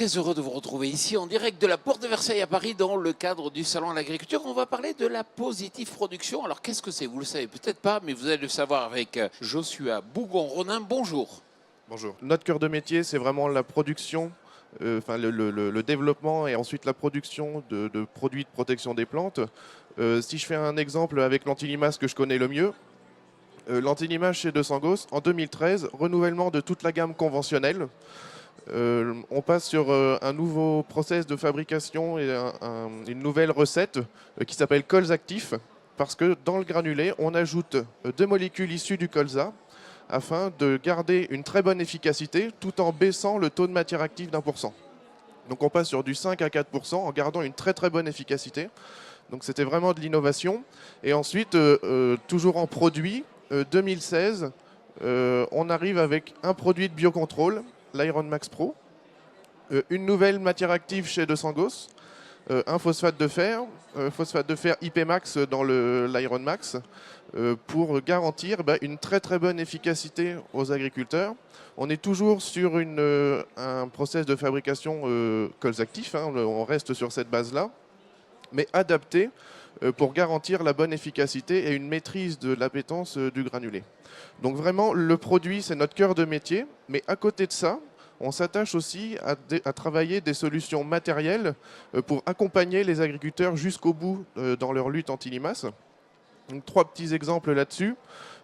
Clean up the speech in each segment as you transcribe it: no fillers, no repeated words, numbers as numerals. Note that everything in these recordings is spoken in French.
très heureux de vous retrouver ici en direct de la Porte de Versailles à Paris dans le cadre du Salon de l'Agriculture. On va parler de la Positive Production. Alors qu'est-ce que c'est? Vous le savez peut-être pas, mais vous allez le savoir avec Joshua Bougon-Ronin. Bonjour. Bonjour. Notre cœur de métier, c'est vraiment la production, le développement et ensuite la production de produits de protection des plantes. Si je fais un exemple avec l'antilimace que je connais le mieux, l'antilimace chez De Sangos, en 2013, renouvellement de toute la gamme conventionnelle. On passe sur un nouveau process de fabrication et une nouvelle recette qui s'appelle colza actif, parce que dans le granulé, on ajoute deux molécules issues du colza afin de garder une très bonne efficacité tout en baissant le taux de matière active d'1%. Donc on passe sur du 5 à 4% en gardant une très très bonne efficacité. Donc c'était vraiment de l'innovation. Et ensuite, toujours en produit, 2016, on arrive avec un produit de biocontrôle, l'Iron Max Pro, une nouvelle matière active chez De Sangos, un phosphate de fer IP Max dans l'Iron Max, pour garantir une très très bonne efficacité aux agriculteurs. On est toujours sur un process de fabrication colza actif, on reste sur cette base-là, mais adapté pour garantir la bonne efficacité et une maîtrise de l'appétence du granulé. Donc vraiment, le produit, c'est notre cœur de métier, mais à côté de ça, on s'attache aussi à travailler des solutions matérielles pour accompagner les agriculteurs jusqu'au bout dans leur lutte anti-limaces. Donc, 3 petits exemples là-dessus.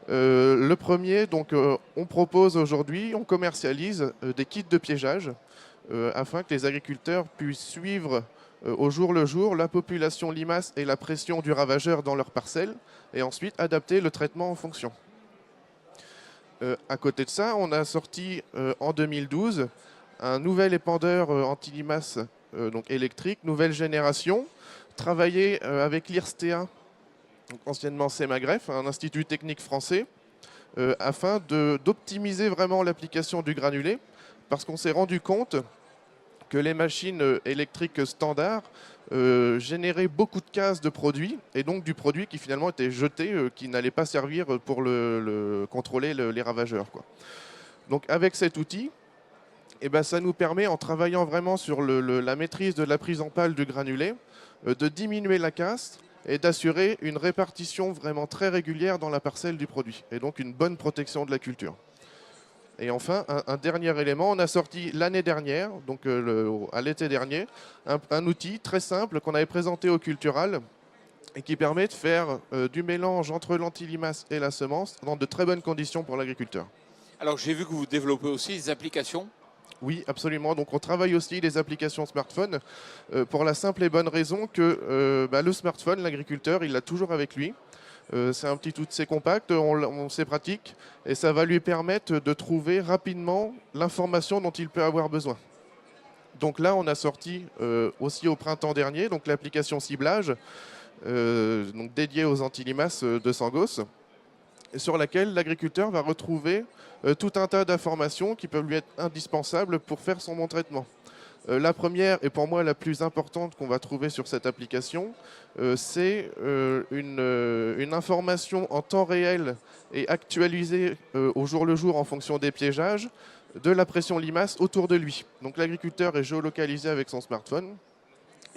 Le premier, on propose aujourd'hui, on commercialise des kits de piégeage afin que les agriculteurs puissent suivre au jour le jour la population limace et la pression du ravageur dans leur parcelle et ensuite adapter le traitement en fonction. À côté de ça, on a sorti en 2012 un nouvel épandeur anti-limaces électrique, nouvelle génération, travaillé avec l'IRSTEA, anciennement Sémagref, un institut technique français, afin d'optimiser vraiment l'application du granulé, parce qu'on s'est rendu compte que les machines électriques standards généraient beaucoup de cases de produits, et donc du produit qui finalement était jeté, qui n'allait pas servir pour contrôler les ravageurs, quoi. Donc avec cet outil, ça nous permet, en travaillant vraiment sur la maîtrise de la prise en pâle du granulé, de diminuer la casse et d'assurer une répartition vraiment très régulière dans la parcelle du produit, et donc une bonne protection de la culture. Et enfin, un dernier élément, on a sorti l'année dernière, donc à l'été dernier, un outil très simple qu'on avait présenté au Cultural et qui permet de faire du mélange entre l'antilimace et la semence dans de très bonnes conditions pour l'agriculteur. Alors j'ai vu que vous développez aussi des applications. Oui, absolument. Donc on travaille aussi les applications smartphone pour la simple et bonne raison que le smartphone, l'agriculteur, il l'a toujours avec lui. C'est un petit outil compact, c'est pratique et ça va lui permettre de trouver rapidement l'information dont il peut avoir besoin. Donc là, on a sorti aussi au printemps dernier l'application ciblage dédiée aux antilimaces de Sangos, sur laquelle l'agriculteur va retrouver tout un tas d'informations qui peuvent lui être indispensables pour faire son bon traitement. La première, et pour moi la plus importante qu'on va trouver sur cette application, c'est une information en temps réel et actualisée au jour le jour en fonction des piégeages de la pression limace autour de lui. Donc l'agriculteur est géolocalisé avec son smartphone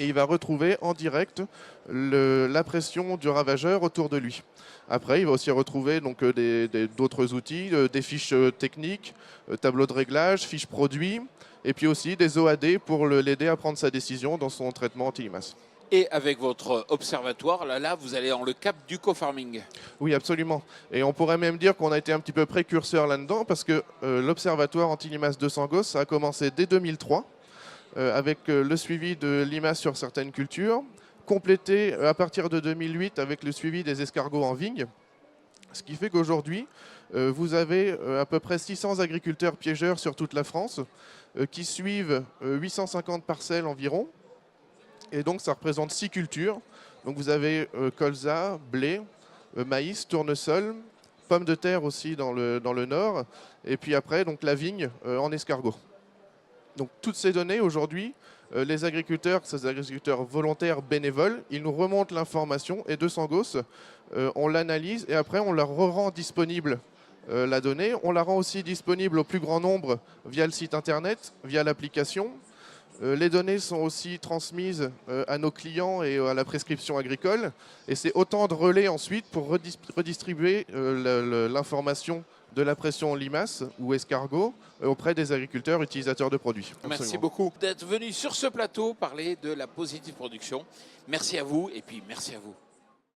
et il va retrouver en direct la pression du ravageur autour de lui. Après, il va aussi retrouver d'autres outils, des fiches techniques, tableau de réglage, fiches produits, et puis aussi des OAD pour l'aider à prendre sa décision dans son traitement anti-limaces. Et avec votre observatoire, là, vous allez dans le cap du co-farming. Oui, absolument. Et on pourrait même dire qu'on a été un petit peu précurseur là-dedans, parce que l'observatoire anti-limaces de Sangos, ça a commencé dès 2003, avec le suivi de limaces sur certaines cultures, complété à partir de 2008 avec le suivi des escargots en vigne. Ce qui fait qu'aujourd'hui, vous avez à peu près 600 agriculteurs piégeurs sur toute la France qui suivent 850 parcelles environ. Et donc, ça représente 6 cultures. Donc, vous avez colza, blé, maïs, tournesol, pommes de terre aussi dans le nord. Et puis après, la vigne en escargot. Donc, toutes ces données, aujourd'hui, les agriculteurs, ces agriculteurs volontaires bénévoles, ils nous remontent l'information et de Sangos, on l'analyse et après on leur rend disponible la donnée. On la rend aussi disponible au plus grand nombre via le site internet, via l'application. Les données sont aussi transmises à nos clients et à la prescription agricole. Et c'est autant de relais ensuite pour redistribuer l'information de la pression en limace ou escargot auprès des agriculteurs utilisateurs de produits. Merci Absolument. beaucoup d'être venu sur ce plateau parler de la Positive Production. Merci à vous et puis merci à vous.